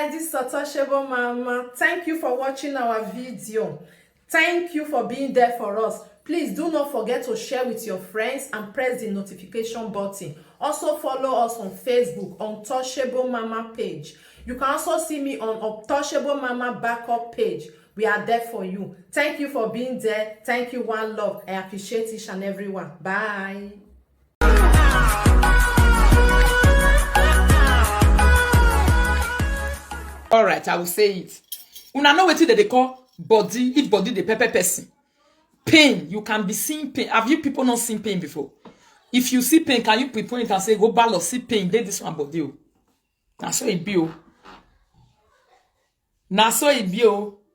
guys, this is Untouchable Mama. Thank you for watching our video. Thank you for being there for us. Please do not forget to share with your friends and press the notification button. Also follow us on Facebook, Untouchable Mama page. You can also see me on Untouchable Mama backup page. We are there for you. Thank you for being there. Thank you, one love. I appreciate each and everyone. Bye. All right, I will say it. Una know wetin they call body, if body the pepper person. Pain, you can be seeing pain. Have you people not seen pain before? If you see pain, can you pinpoint and say, go ball or see pain, then this one body. Na so it be. Na so it be.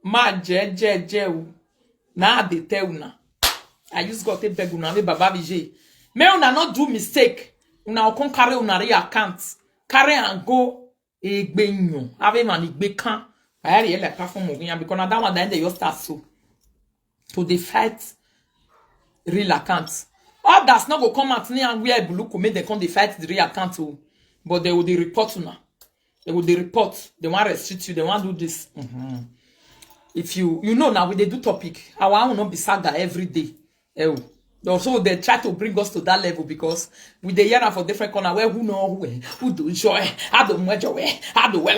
Ma je. Na de te una. I just got a beg una, baba vije. Me una not do mistake. Una okon carry una re account. Carry and go. Egbenyo ave man igbekan ayari ele perform ogun because na that one that they start so to the fight real account. Others not go come out near and wear blue make they come dey fight the real account too, but they will dey report una. They will dey report. They want restrict you. They want do this. If you know now we they do topic. Our will not be saga every day. Also, they try to bring us to that level because with the year for different corner where who know who do joy, I do measure, I do well.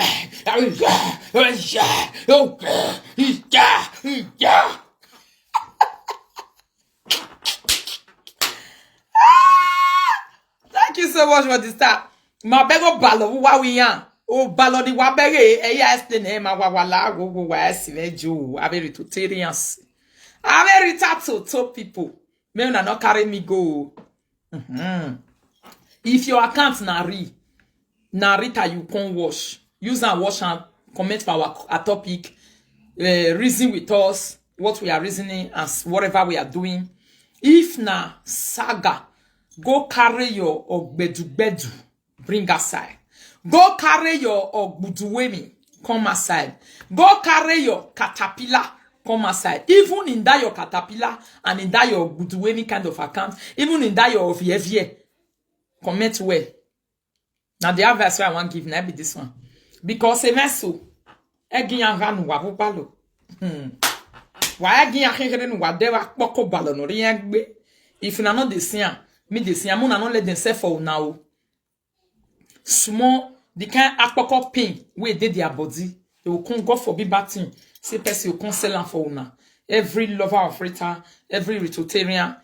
Thank you so much for this time. My bego ballo, what we are. Oh, ballo di wabere, explain ma wawala, go where siveju, a very tutarians. A very tattoo people. Me una not carry me go. If your account na rita you can wash. Use and wash and comment for our topic. Reason with us what we are reasoning and whatever we are doing. If na saga, go carry your ogbedu bring aside. Go carry your ogbuduwemi come aside. Go carry your caterpillar come aside. Even in that your caterpillar and in that your good any kind of account, even in that your VFA, comment well. Now the advice I want to give now be this one. Because a so egin ran wabu balo. Why egin akheren whatever boko balo no riengbe. If na not the same, me the same na not let them say for now. Small the kind akpoko pain where they their body, they will come go for be batting. C'est parce que conseil for una. Every lover of Rita, every Ritotarian,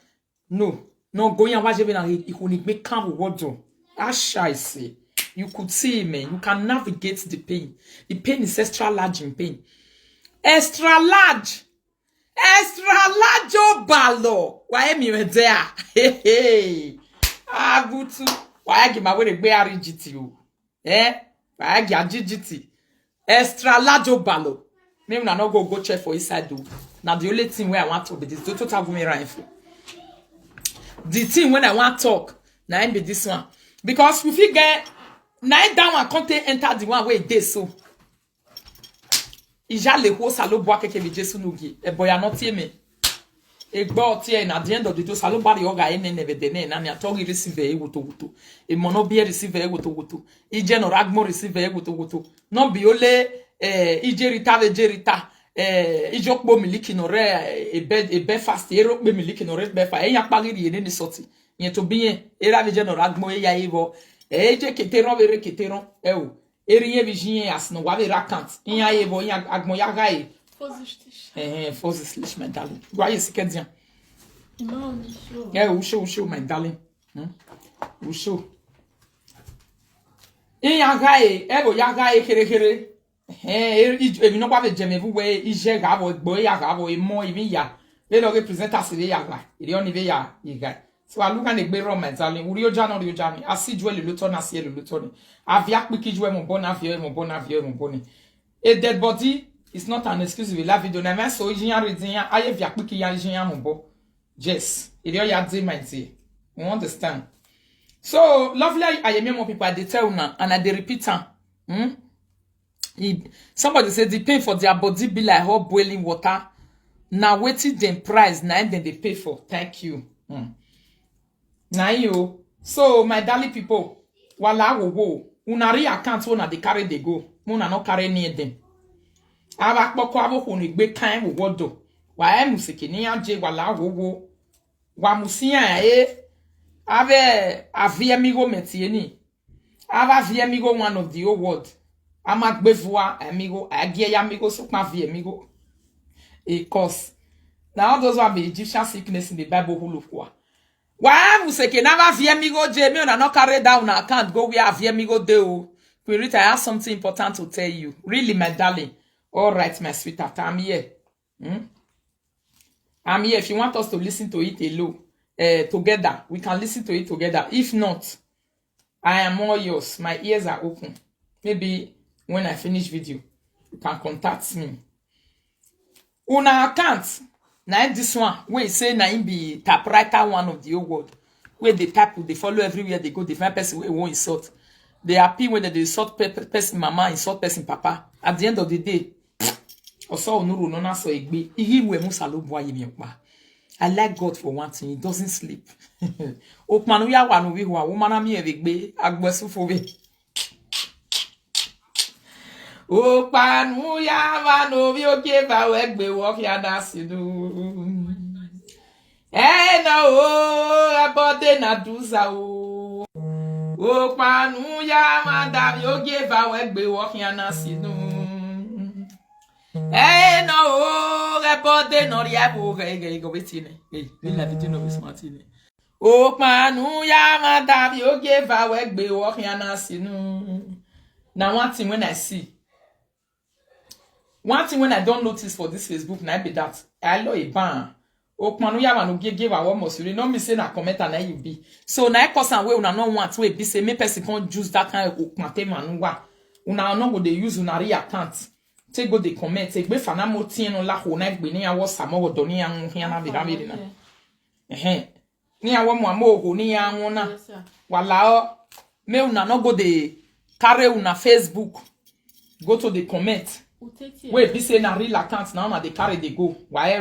no, going away na ikonik make come what do. I say, you could see me, you can navigate the pain. The pain is extra large in pain. Extra large oh ballo. Why am you there? Hey. Ah, good to. Why give my way the bear GT? Why give GT? Extra large oh ballo. Maybe I not go check for inside though. Now the only thing where I want to be this don't have me rifle. The thing when I want to talk, now be this one. Because if you get nine down and can't enter the one where it is so. Ija le ho salo boa keke bi Jesu nugi. E boya not me. E gbo tie na the end of the day salo bari oga ene nebe de na na tori receive e woto. E mono bi receive e woto. I jeno ragmo receive e woto. No bi ole ijerita vejerita ijokbo miliki no re ebe fast erokbe miliki no re be fa eyan pariri ene ni soti yen to bien era veje no ragmo eya evo eje keteron vere keteron o eriye vigien asno wa vera kant eyan evo eyan agmo ya gai fosislich my darling gwa yesi kedian no usho my darling usho eyan gai ebo ya gai kere if no have jeme vu we ije ga bo gbo ya ga bo mo even ya le lo represent as le ya ga iri oni ve ya iga so aluka ne gbe ro mentally uri oja mi asiju le luto na sie le luto ni avia piki juwe mo bon avia mo boni a dead body is not an excuse we la video na me so ijian redin aye via piki ya ijian mo bo yes iri o ya dey my say you understand so lovely ayemi mo people dey tell una and I dey repeat am somebody said the pain for their body be like hot boiling water. Now waiting them price, now then they pay for. Thank you. Now you. So my darling people, wala wo. Una ri account una they carry they go. Una no carry near them. Ava kpoko avo honi gbe kan wo wodo. Wa e musike ni anje wala wowo. Wa musia ave avi amigo metie ni. Ava vi amigo one of the old world. Ama gbevoa amigo, agie amigo so ma vi amigo. A cause. Now those were the Egyptian sickness in the Bible who look kwa. Why museke never vi amigo Jamie and not carry down account go where vi amigo do. Querita, I have something important to tell you. Really, my darling. All right, my sweetheart, I'm here. I'm here. If you want us to listen to it alone, together, we can listen to it together. If not, I am all yours. My ears are open. Maybe when I finish video, you can contact me. Una account. Now this one, where say na him be typewriter one of the old world. Where they type, they follow everywhere they go. They find person where won't insult. They happy when they insult person mama, insult person papa. At the end of the day, also onuru no na so egbe. Ihi we musalo boy mi okpa. I like God for one thing. He doesn't sleep. Okmanu ya wanu wi ho a woman ami egbe agbesu fo we. Okmanu ya wanu wi oke ba we egbe wo ya da sidu. No, abode na duza o. Okmanu ya madam yo give away gbe wo ya na sidu. No, abode no ria bo go betine. We la video no smartine. Okmanu ya madam yo give away gbe wo ya na sidu. Now one thing when I don't notice for this Facebook, na be that I love a ban. Okmanu ya wanu give our most you no me say na comment na you be. So na cause and we una no want we be say me person can't use that kind of okmate manu wa. Una no go dey use una re account. Take go dey comment, take be fana mo tin no la ho na gbe ni awo samo go do ni an hia na be da be na. Ni awo mo amo ho ni an na. Wala me una no go dey carry una Facebook. Go to the comment. We be say na real account now na dey carry dey go. Why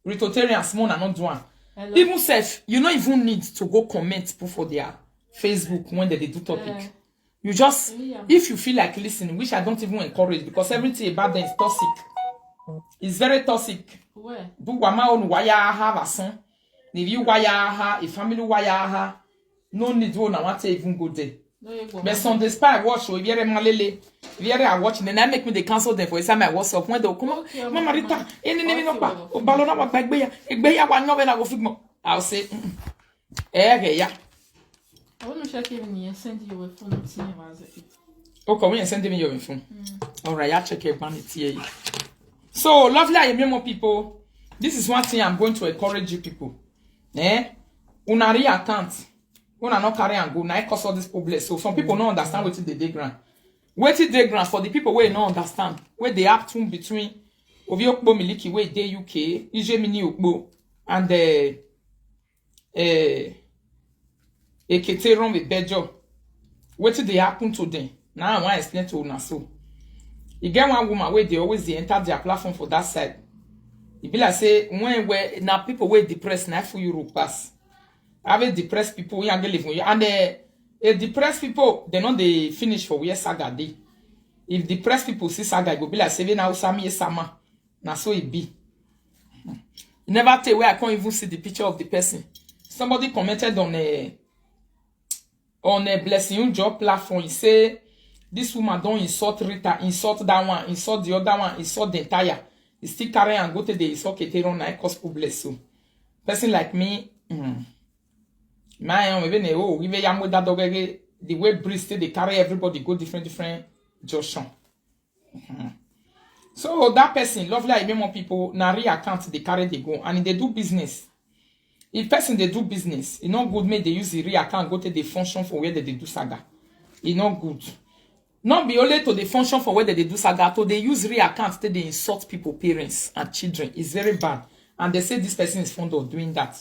Rototarian small and not one. Even self, you don't even need to go comment people for their Facebook when they do topic. You just, if you feel like listening, which I don't even encourage because everything about them is toxic. It's very toxic. Where? Do wama on waya have a son. If you waya ha, a family waya ha, no need to want to even go there. But some the spy watch or if you're malele, if you're watching, then I make me they cancel them for a time I WhatsApp when they come on, Mama Rita, any name no pa, or Balona wa bagbeya, egbeya wa no na go figmo. I'll say, yeah. I want to check even here, send you a phone. Okay, when you send me your phone. All right, I'll check your vanity. So, lovely, I am more people. This is one thing I'm going to encourage you people. Unari account. When I not carry and go, now it cause all this problem. So some people don't understand what the diagram. What is diagram for the people where don't understand? Where they have to between Oviokbo Miliki, where they UK, Ijemini Ukbo, and Eketeron with Bejo. What did they happen to them? Now I want to explain to you so. You get one woman where they always they enter their platform for that side. It be like say when where now people were depressed now for Europe pass. Have depressed people we are living and depressed people they know they finish for where saga day. If depressed people see saga, it go be like 7 hours sami sama. Na so it be. You never tell where I can't even see the picture of the person. Somebody commented on a blessing job platform. He say this woman don't insult Rita, insult that one, insult the other one, insult the entire. He still carry and go to the insult Keteron na cause bless you. Person like me. The way breeze they carry everybody go different junction. So that person, lovely, I more people, nari account they carry they go and they do business. If person they do business, it's not good make they use the real account go to the function for where they do saga. It's not good. Not be only to the function for where they do saga, to they use real account to they insult people, parents and children. It's very bad. And they say this person is fond of doing that.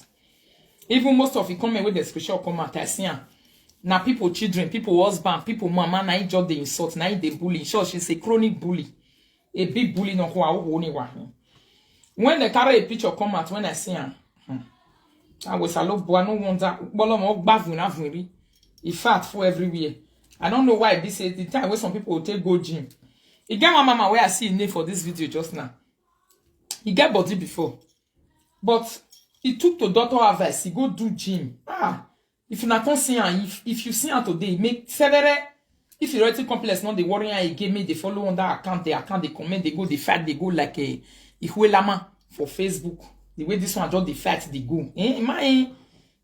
Even most of it come with the special comment I see. Now people children, people husband, people mama, na just the insult, na they bully. Sure, she's a chronic bully. A big bully no one. When they carry a picture come out, when I see her, I was a love boy, no wonder, bolom bavuna vuri. He fat for everywhere. I don't know why this is the time where some people will take go gym. You get one mama where I see a name for this video just now. He get body before. But he took to doctor advice. He go do gym. If you not see her, if you see her today, make several. If you already complex, not the warrior again, me they follow on that account, they comment, they go, they fight, they go like a Ihuelama for Facebook. The way this one just the fight, they go. My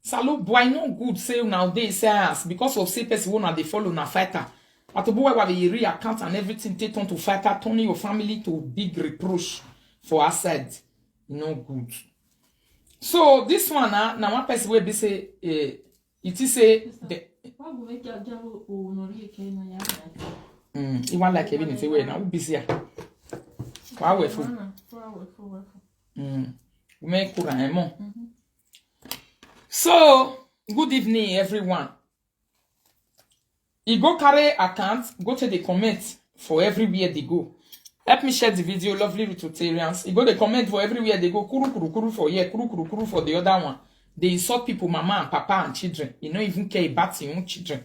salo boy no good say nowadays because of say person who they follow na fighter. But the boy have a real account and everything take on to fighter, turning your family to big reproach for our side. No good. So this one now one person will be say it is say the you want like even say where now be here. Wow we food. We make kura. So good evening everyone. You go carry account, go to the comment for everywhere they go. Help me share the video, lovely Rotarians. You go the comment for everywhere they go. Kuru kuru kuru for here, kuru kuru kuru for the other one. They insult people, mama and papa and children. You don't even care about your own children.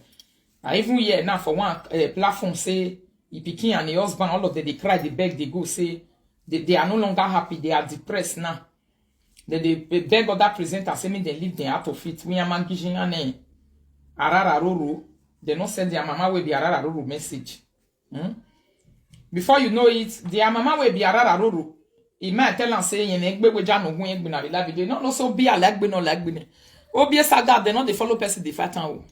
I even here now for one platform say, he picking and the husband, all of them, they cry, they beg, they go say, they are no longer happy, they are depressed now. They beg other presenters, say me they leave them out of it. We are managing and arararuru. They not send their mama will be arararuru message. Before you know it, their mama will be arararuru. He might tell and say, "Yenegbe we jano gun yegbe na be la video." No, so be a like be no like be. Obi saga, they not they follow person they fight and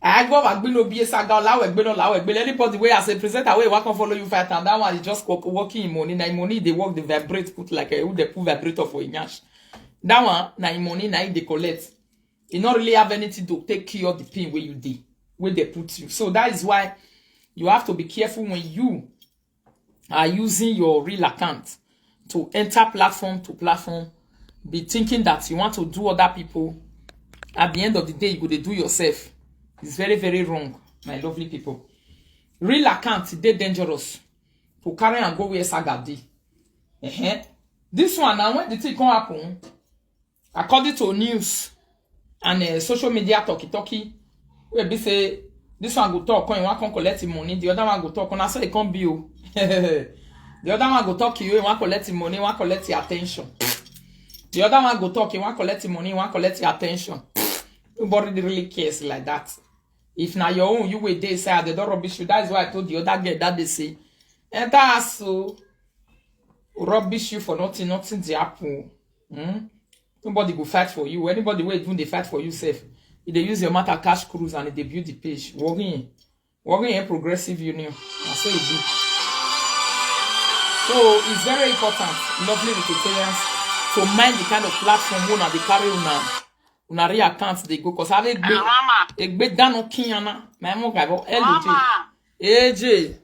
I go back below be saga la we no la we anybody way as a presenter way work can follow you fight and that one is just working in money. Na money they work the vibrate put like who they put vibrator for inyash. That one na money na they collect. You not really have anything to take care of the pain where you did, where they put you. So that is why you have to be careful when you are using your real account to enter platform to platform. Be thinking that you want to do other people. At the end of the day, you go to do yourself. It's very, very wrong, my lovely people. Real account, they dangerous. To carry and go where saga dey. This one now, when the thing come happen, according to news and social media talkie, we be say this one go talk when one can collect money, the other one go talk when I say it can't be you. The other one go talk you, one collect money, one collect your attention. The other one go talk, one collect money, one collect your attention. Nobody really cares like that. If now your own, you will they say they don't rubbish you. That is why I told the other girl that they say, and that's so rubbish you for nothing they happen. Nobody go fight for you. Anybody will even they fight for you safe. If they use your matter cash cruise and they build the page. Working in progressive union. That's what it do. So it's very important, lovely Rotarians, to mind the kind of platform when they carry una real accounts they go. Cause avec be dan no kiana. My mom go AJ.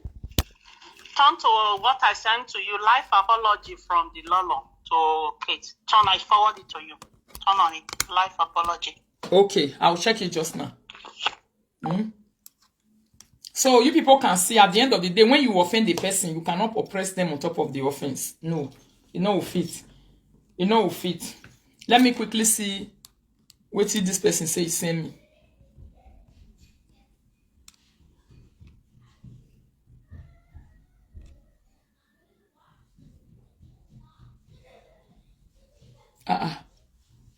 Turn to what I sent to you, life apology from the Lolo to Kate. Turn, I forward it to you. Turn on it, life apology. Okay, I'll check it just now. So you people can see at the end of the day, when you offend the person, you cannot oppress them on top of the offense. No, you know fit. You know fit. Let me quickly see what did this person say. Send me.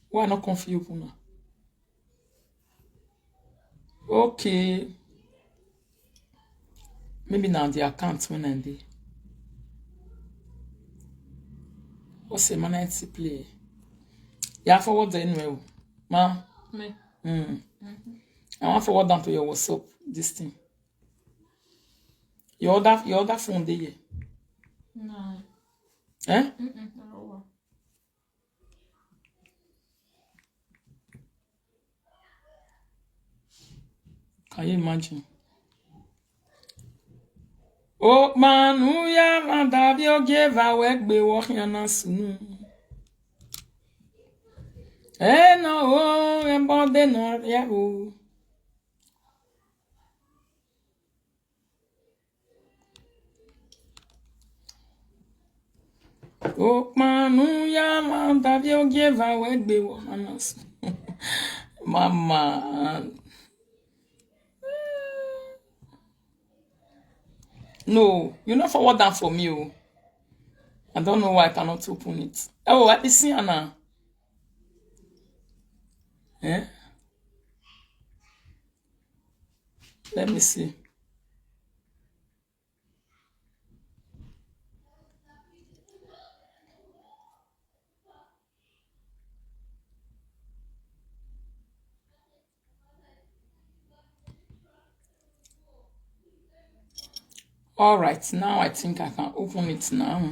Why not confused now? Okay. Maybe now the account when I did. What's the man to play? Yeah, forward the anyway. Ma. Me. I want forward down to your WhatsApp this thing. Your other phone there. No. Eh? No. Can you imagine? Oh man, who ya man Davio gave a work be walking on soon. Eh no, about the north, yeah. Oh man, who ya man Davio gave a work be walking on soon. Mama. No, you not forward that for me. Oh. I don't know why I cannot open it. Oh, I see Anna. Eh? Let me see. All right, now I think I can open it now.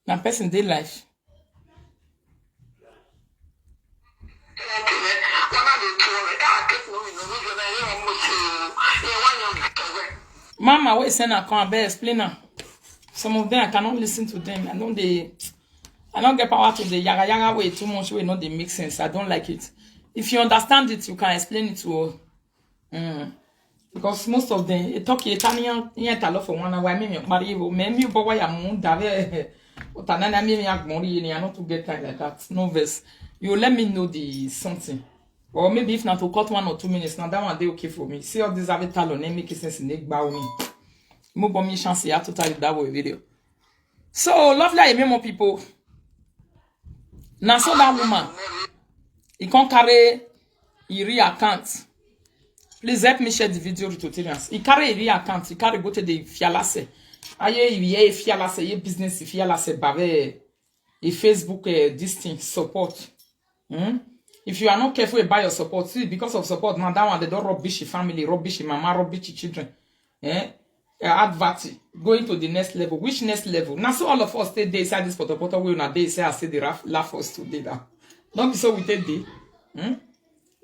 Now person dey life. Mama, wait, send a come explain her. Some of them I cannot listen to them. I don't get power to the yaga way too much way, not they make sense. I don't like it. If you understand it, you can explain it to because most of them talk Italian lot for 1 hour. Me but why I'm dave utanana me agmori and not to get time like that. No verse. You let me know the something. Or maybe if not to cut 1 or 2 minutes, now that one day okay for me. See all these avatar on make sense in the bow me. Mo bomb me chance here to tell you that way video. So lovely I more people. Now so that woman he can't carry a real account. Please help me share the video to Tyrians. He carry a real account. He carry go to the fialase. Aye, ye fialase, ye business fialase bave a Facebook this thing support. If you are not careful about your support, see because of support, now that one they don't rubbish your family, rubbish your mama, rubbish your children. Advert going to the next level. Which next level? Now so all of us stay there inside this photo we na day say I say the laugh us today now. Don't be so we take day.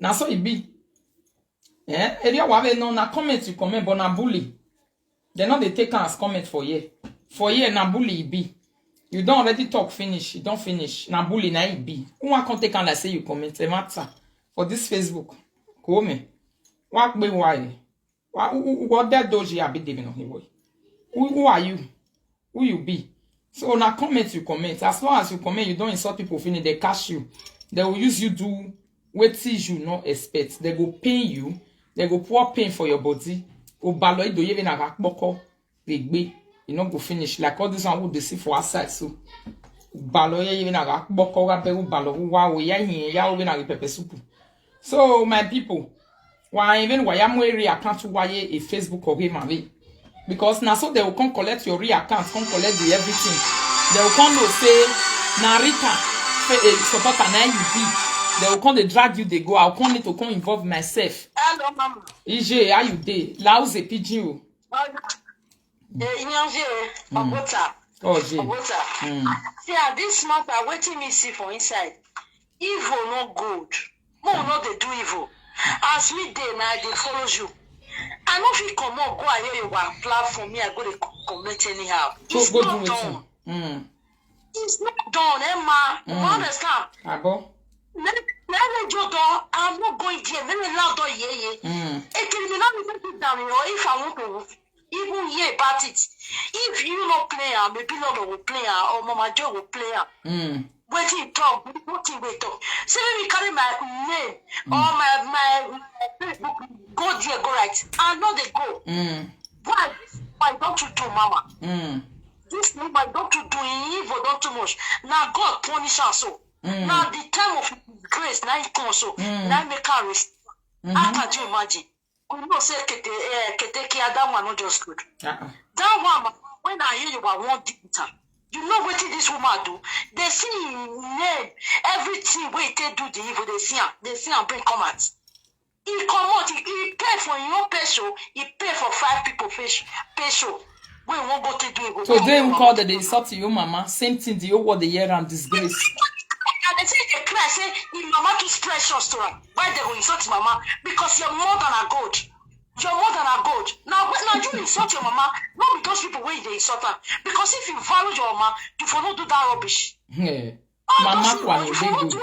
Now so it be. Area wave no na comment you comment but na bully. They not they take as comment for ye. For ye na bully it be. You don't already talk finish. You don't finish. Na bully na it be. Who want to take and say you comment a matter for this Facebook? Come. What be why? What that doji I be living on boy? Who are you? Who you be? So now comment you comment. As long as you comment, you don't insult people. Finish they cash you. They will use you do what you not expect. They go pay you. They go pour pain for your body. O baloy do even a rakboko. They be. You not go finish like all this one who they see for outside. So baloy even a rakboko. Rabe balo. Wow ya even a pepe soup. So my people. Why even why I'm wearing account to why a Facebook or game because now so they will come collect your real account, come collect the everything. They will come to say Narita support an IUB. They will come to drag you, they go. I'll come need to come involve myself. Hello, mama. EJ, how you day? Laos a pigeon. Oh, See, this month I waiting me see for inside. Evil not good. No, not they do evil. As me day now they follow you. I know if you come on, go ahead you apply for me, I go to comment anyhow. It's so not done. It's not done, Emma. You understand? Abo. I'm not going there. Let me loud door it can be not put down, you know, if I want to even hear about it. If you not play, maybe Lord will play or Mama Joe will play. Waiting talk, waiting wait talk. So let me carry my name or my Facebook, go there, go right. I know they go. Why don't you do, Mama? This thing, why don't you do evil, don't too much. Now God punish us so. Now the time of grace, now it comes so. Now make her rest. How can you imagine? We know say that one not just good. That one, when I hear you about one dictator. You know what this woman do? They see name everything where they do the evil. They see and bring comments. He come out. He pay for your peso. He pay for 5 people peso. We won't go to do it. So they will call that they insult you, Mama. Same thing. The over the year and disgrace. And they say they cry. Say if Mama too precious to her. Why they will insult Mama? Because you're more than a god. You're more than a god. Now you insult your mama, not because people wait they insult her. Because if you value your mama, you will not do that rubbish. Yeah. Mama, you do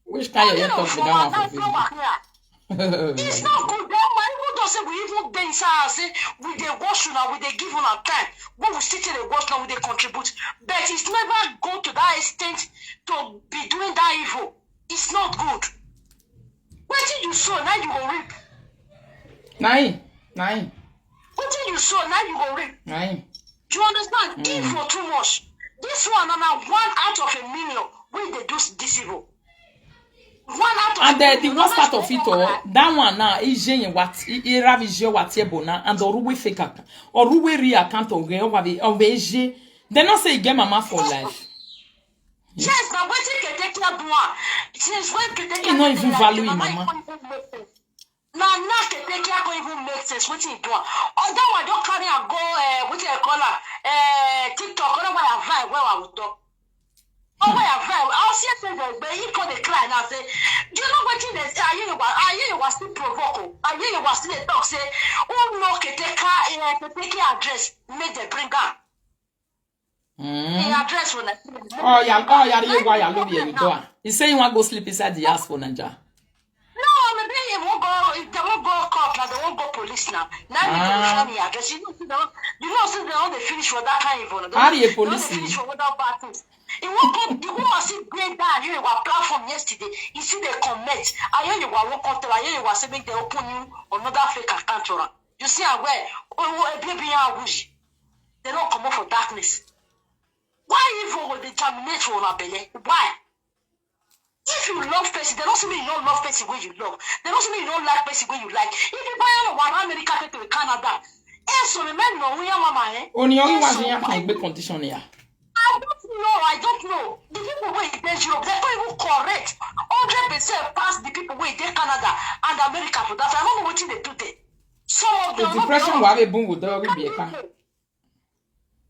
which kind of talk with that one for it's not good. Mama, you though say we even dey inside say we dey wash now, we dey give on our time, when we sit in the wash now, we dey contribute. But it's never go to that extent to be doing that evil. It's not good. What did you sow, now you will reap. Nine. What did you sow, now you will reap. Nine. Do you understand? Give for too much. This one, and now 1 out of a million, when they do this evil. 1 out of And a million. the worst part of it all, that one now is Jane what Ravije what Yebona and Oruwe fake account. Oruwe re account of Veje. They not say get mama for life. Yes, but what you take care of one? Since when you take care You not even value mama. Now, can take care of even make sense. What you do? Although I don't carry and go, what you call her, TikTok, or where I find where I would talk. Oh, where I find, I'll see a but he called the client and say, do you know what it is? I hear you was still provoking. I hear you was still a talk, say, oh, no, can take care address, make the bring up. The address when Oh, yeah, why I love you. You say you want to go sleep inside the house for Nanja. No, maybe they won't go court now, they won't go police now. Now we can find the address. You know, they don't finish for that kind of one. How do you police? They finish for without bad things. You won't see great down. You were platform yesterday. You see they comment. I hear you were one control. I hear you were saying they open you another fake account. You see where a baby they don't come up for darkness. Why evil will they terminate for our belly? Why? If you love person, they don't mean you don't love person where you love. They don't mean you don't like person where you like. If you buy one America to Canada, so remember we are mama. Only was in a condition here. I don't know. The people where they Europe, they're not even correct. 100% pass the people where they Canada and America for that. I don't know what they do there. Some of them. The depression will have a boom with dog be a car.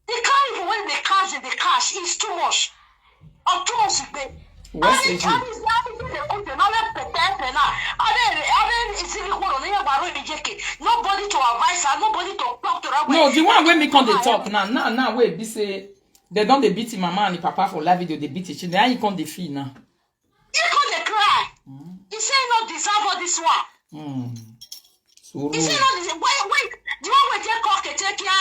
They can't even when they cash in the cash is too much. Or too much is big. What's the nobody to advise her, nobody to talk to her. No, the one when me come they talk now wait, be say they don't they beat mama and papa for live video, they beat each other. Now you can't defeat now. You can't cry. You say not deserve all this one. He said, wait, the one where they call Ketekia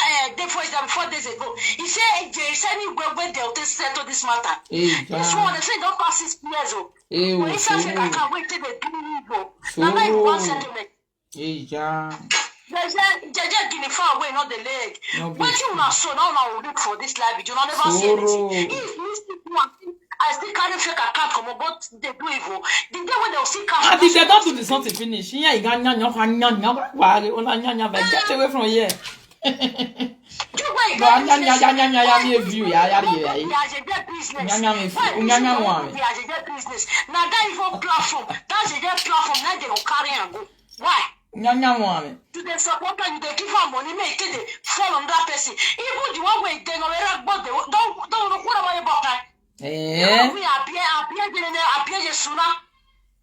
4 days ago. He said, there is any way where they'll settle this matter. This one, they say, don't pass 6 years old. When he says, I can't wait till they do evil. Now, like one settlement. There's a Guinea far away, not the leg. What you not so now will look for this life. You never see anything. If you see one thing, I still carry fake account come about they do evil. The day when they'll see cash. And if they don't do the something finish, yeah, you got get away from here. Why? Why? To the supporter, you they give her money, make it fall on that person. Even the one way they know don't know what about your bucket. We appear sooner.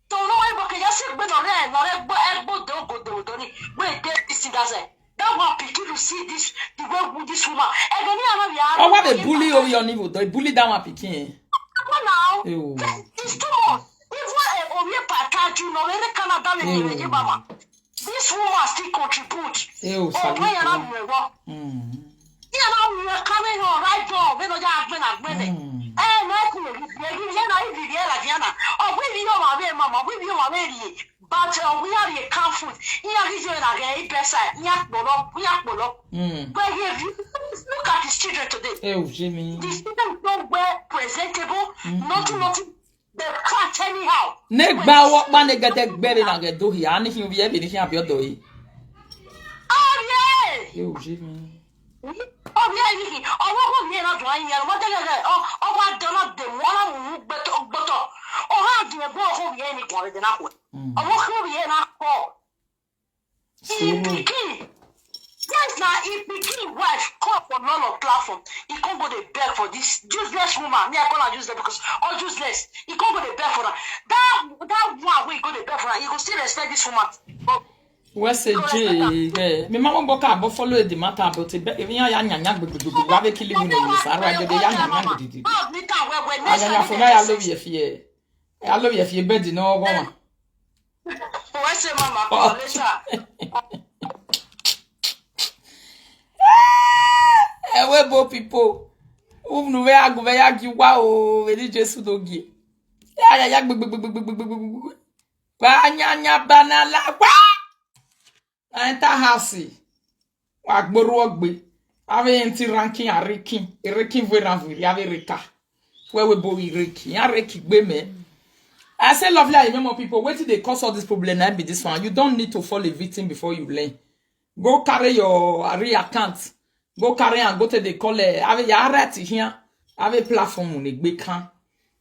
Don't know why you sit with no don't wait, this thing does it. That one people to see this the way with this woman. And then oh, what a bully over your niveau, they bully down my picking. Now it's too much. If what over your package, you know, any Canada mama. This woman still contribute. We are coming on right now. We don't have been but we are a comfort. Here a person. But look at these children today. These children don't wear presentable, nothing. They can't anyhow. Neck bow what man they get that better than get do here. And if you be able to have your doy. Oh, yeah. You, Jimmy. Oh, yeah, oh, we're not drawing here. What what not the one but how do you go home any quality than that one? I walk over here now. Yes, now if the king wife call for none of platform, he can't go to beg for this useless woman. Me, I call her useless because all useless. He can't go to beg for her. That one way go to beg for her. You can still respect this woman. But what's a J? Me mama boka but follow the matter about it. If you are young, we have a killing in this. I rather the young. I love you fear. I love you if you bed no one. What's your mama? Ewebo people. Uvnu ve ya giwa o vedi Jesu dogi. Ya gbe. Ba nya banala kwa. Enter house. Wa gboru ogbe. Ave enti ranking arekin. Erekin ve ranviri ave reka. Webo ireki. Ya reki gbe me. I say lovely, I remember people, wait till they cause all this problem and be this one. You don't need to fall a victim before you learn. Go carry your real account. Go carry and go to the call it. Have your right here. Have a platform on a big can.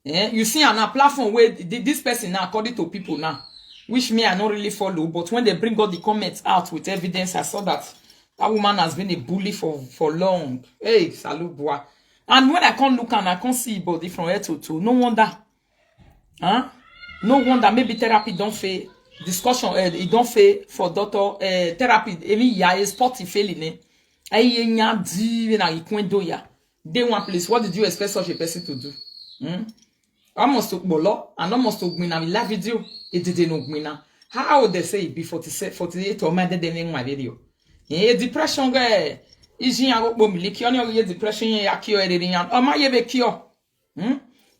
You see on a platform where this person now, according to people now, which me I don't really follow, but when they bring all the comments out with evidence, I saw that woman has been a bully for long. Hey, salute boy. And when I can't look and I can't see body from head to toe, no wonder. Huh? No wonder maybe therapy don't fail. Discussion it don't fail for doctor therapy. Even ya is sporty failing. Aye nya di na ikwendo ya. Day one place. What did you expect such a person to do? Almost to bolo and almost to win a live video. It didn't know win. How would they say it be 48 or mad in my video? Depression guy. Is you go miliki on your depression ya cure editing and oh my ye cure.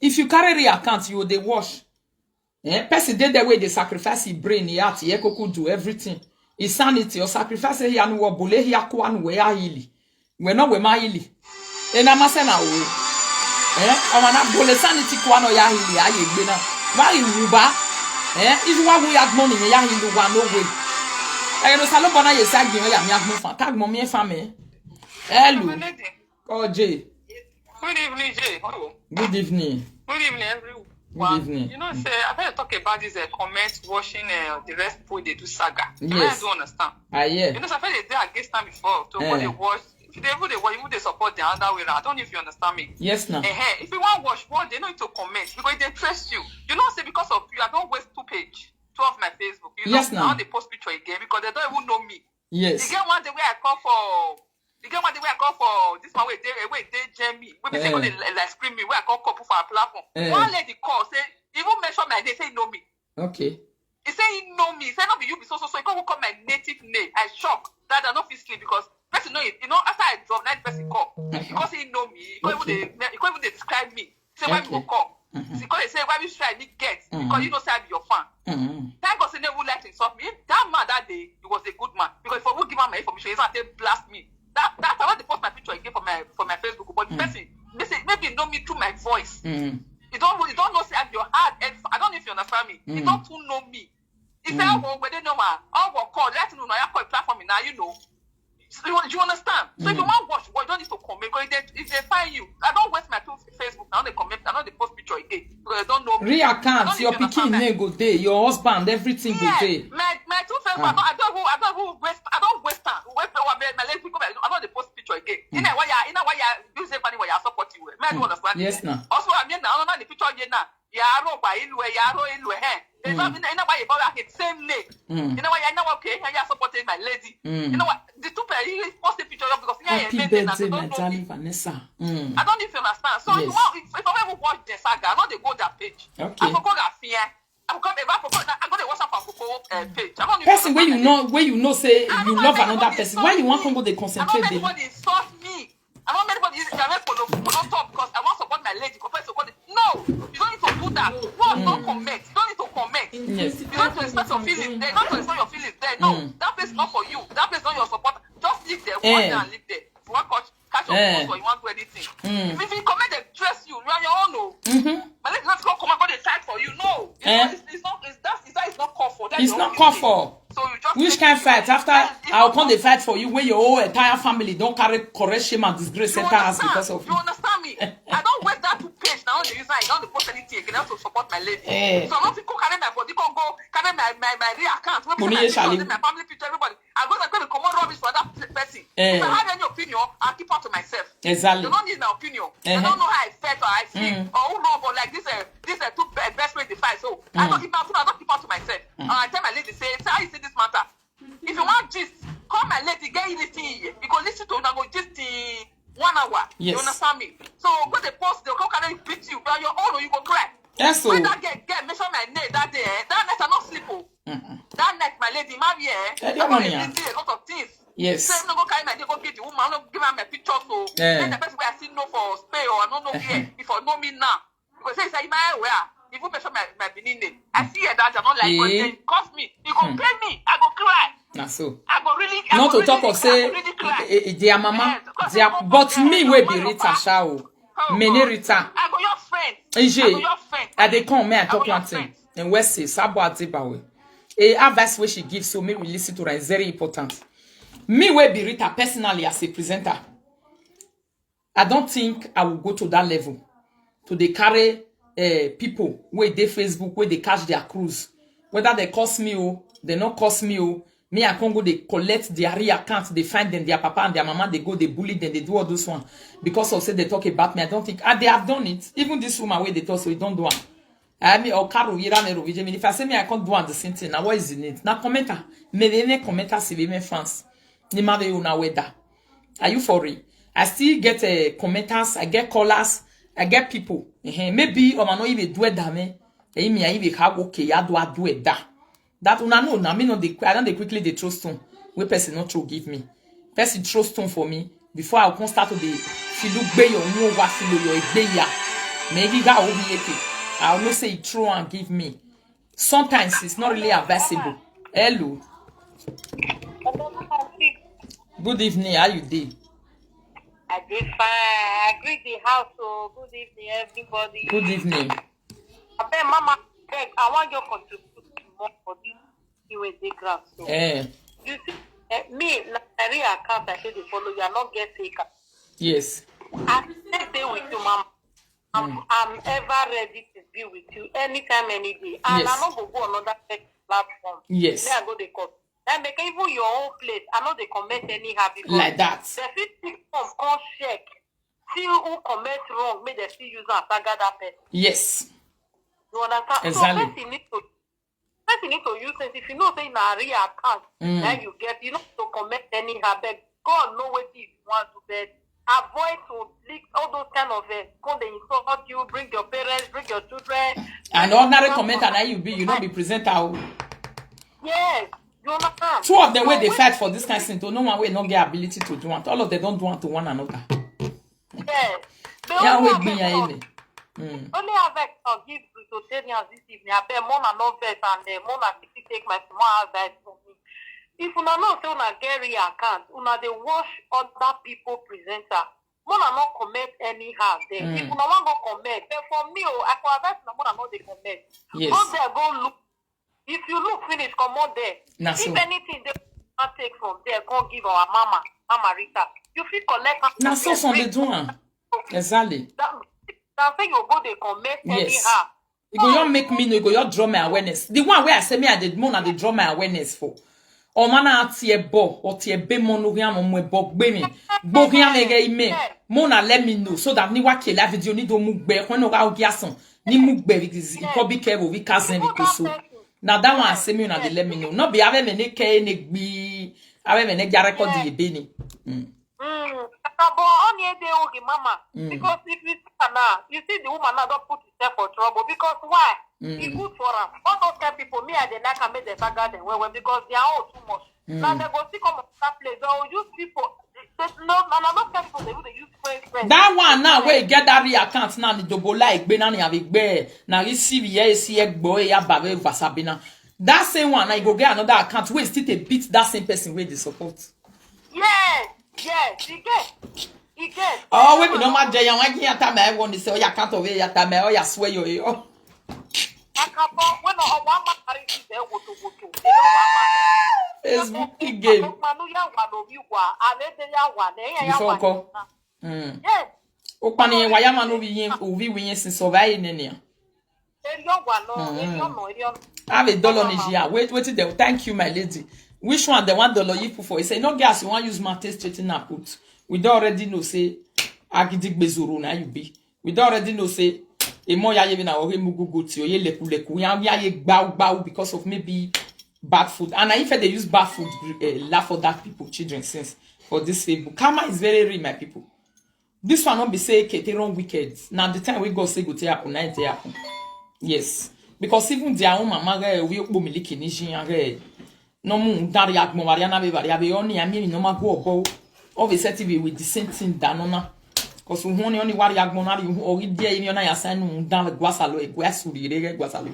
If you carry the account, you will they wash. Person did the way they sacrifice his brain, he heart, he could do everything. His sanity or sacrifice he and what bole he akwan we are healing. We're not we ma healing. And I'm saying now, I want to bole sanity kwano ya healing. I ye na. Why ruba? If you want we have money, ya healing one no way. I know salo bona ye sag me ya mi agmo fan. Tag mo mi fame. Hello. Oh Jay. Good evening, Jay. Hello. Good evening. Good evening, everyone. Good evening. You know, say I've heard talk about this comment washing the rest people they do saga. Yes. I don't understand. Yeah. You know, I've heard they against them before to go they wash. If they watch, even they support the other way around. I don't know if you understand me. Yes, now. If you want to watch one, they know to comment because they trust you. You know, say because of you, I don't waste 2 pages. 2 of my Facebook. You yes, know, now they post picture again because they don't even know me. Yes. You get one day where I call for. You get one day where I call for this one where they jam me. When they say like scream me, where I call couple for a platform. One lady call say, even mention my name, say know me. Okay. He say he know me. He say not be you be so. He can't call my native name. I shock that I don't feel sleep because person know it. You know after I drop, that person call because he know me. He can't even describe me. Say why we go call. Because they say why we try me get because you know say I be your fan. Thank God say they would like to insult me. That man that day he was a good man because if I would give him my information, he's not to blast me. That I want to post my picture again for my Facebook, but the person maybe know me through my voice. You don't know say I'm your heart, and I don't know if you understand me. You don't know me. He say oh but they know my will call that no I call platform now you know. So you understand? So if you want to watch, you don't need to comment because if they find you, I don't waste my Facebook now they comment, I know they post picture again because they don't know me. Re-account, your picking name go there, your husband, everything go there. My 2 Facebook, I don't waste time. My lady people, I know they post picture again. You know why you say funny why you support you. Man, do understand? Yes, now. Also, I mean now the picture again now. Yaro by yaro he. You know why you buy the same name. You know why you know okay, you supporting my lady. You know what? The 2 people post the picture because happy birthday, my darling Vanessa. I don't even understand. So yes. if I ever watch the saga, I know they go that page. Okay. I forgot that fear. I'm going to watch up page. Person where you know say you love another person. Why you want to go they concentrate there? Anybody insult me. I don't want anybody don't talk because I want to support my lady. No, you don't need to do that. Don't comment. You don't need to comment. Yes. You don't have to express your feelings there. You don't have to express your feelings there. No, that place is not for you. That place is not your support. Just live there. Go there and live there. If you want to catch your post or you want to do anything. If you comment, they dress you. You're on your own. No. My lady not come and go they fight for you. No. It's not called for. It's not called for. So you just which kind fight after I'll come they fight for you where your whole entire family don't carry correct shame and disgrace enter us because of you. You understand me? I don't waste that 2 page now on the user. I don't post anything again to support my lady. So I'm not go carry my body, go carry my real account. My family picture, everybody. I'm going to come on rubbish for that person. If I have any opinion, I'll keep it to myself. Exactly. You don't need my opinion. I don't know how I felt or I feel. Or who know, but like this are 2 best way to fight. So I don't keep it to myself. I tell my lady, say how you see this matter. If you want gist, call my lady, get you this thing here. Because listen to you, go gist in 1 hour. Yes. You understand me? So go they post, they'll come and beat you. But your own, you go cry. Yes, so. When that get mention my name that day, that night I not sleep. That night, my lady, marry, I got a lot of things. Yes. So I'm not go carry my day, go get the woman, I'm not give her my picture, also. Then the person where I see no for Spain or I don't know where, if I know me now. Because say my where, if you mention my Benin name, I see that I don't like it cost me. You go pay me, I go cry. Na so. I go really, Not to really talk of say their mama, but me will be Rita Shao. Many Rita. I go your friend. I they come me and talk one thing. And West say Sabo Adibawe. A advice where she gives, so me we listen to her is very important. Me will be Rita personally as a presenter. I don't think I will go to that level. To they carry people where they Facebook, where they catch their cruise. Whether they cost me or they not cost me or me and Congo, they collect their real account, they find them, their papa and their mama, they go, they bully them, they do all those one. Because of say they talk about me, I don't think, they have done it. Even this woman where they talk, so we don't do it. I mean, or Caro, if I say me, I can't do the same thing. Now, what is in it? Now, commenter. Me, commenter, si me fans. Ni ma ve una weda. Are you for real? I still get commenters, I get callers, I get people. Maybe, or man, no even do it, dame. Me, I even have okay, ya do it, da. That una know, now, me no, I don't quickly they throw stone. We person not throw give me. Person throw stone for me. Before I can start to the, feel be your no, what feel your be ya. Maybe that will be okay. I will not say it true and give me. Sometimes it's not really advisable. Hello. Good evening. How you doing? I did fine. I greet the house. So good evening, everybody. Good evening. I bet Mama, I want you to contribute more for this USA grant. So you see, me, I real account I say they follow you. I not get fake. Yes. I stay with you, Mama. I'm ever ready to be with you anytime, any day. And yes. I not go another platform. Yes. Then I go the call. Then make even your own place. I know they comment anyhow because like that. The 50 come check. See who comment wrong. May they still use and tag that person. Yes. You understand? Exactly. So first you need to use it. If you know say in a real account, then you get you know to comment anyhow. But God know what if you want to bet. Avoid to leak all those kind of code they insult you, bring your parents, bring your children. And ordinary commenter now you not be presenter. Yes, you understand. Two of them way they fight for this kind of thing, to no one way not get ability to do it. All of them don't do it to one another. Yes. Yeah, wait me only have give Britotarians this evening. I bet more than no vet and more than take my small advice from me. If una know say una get real account, una dey watch other people presenter. More than not comment anyhow there. If una want go comment, then for me, I can advise una more than not they comment. Yes. Go there, go look. If you look finish, come on there. If anything they can take from there, go give our mama Rita. You feel collect. Na so some they do. Exactly. That thing you go they comment anyhow. You go you make me know, you go you draw my awareness. The one where I say me I did more than they draw my awareness for. O mana tie bo o tie be mo no hia mo bo gbe mi bo hia me ge ime mo na let me know so that ni wa ke la video ni do mu gbe when no ga ogi asan ni mu gbe because it could be careful we cousin because so now that one say me na dey let me know no be ave me ne ke ne gbi ave me ne ga record the be ni mama because if you see now you see the woman now don't put herself for trouble because why it's good for her. All those kind of people, me I dey like and make them faggot them well because they are all too much. Now they go see come on that place. They will use people. No, those kind of people they will use friends. That one now where you get that real account now the double like be na ni avec be na receive here see egbo ya babe vasabina. That same one now you go get another account where still they beat that same person where they support. Yes, you get. Oh, we no ma jaya wan ki ata me won say o ya account of ya ta me o ya swear yo. Facebook game. Before call. Yes. Okpani waya ma no bi yin sin survive nene. Have $1 Nigeria. Wait, there. Thank you, my lady. Which one the $1 you put for? He say no gas. You want use my test straighten up put. We don't already know say agidik bezuru na you be. We don't already know say emo ya ye na ore mugugu ti oye leku ya ye gba because of maybe bad food. And if they use bad food laugh for that people children since for this Facebook. Karma is very real, my people. This one not be say they run wicked. Now the time we go say go te happen, na te happen. Yes. Because even their own mama we okpo miliki ni jin no mu dari agmo wari na be bari abi oni ami no ma go obo. obviously TV with the same thing danona. Cause we only worry agbonari or we dear in your sign down the guasalo e guasuri guasalo.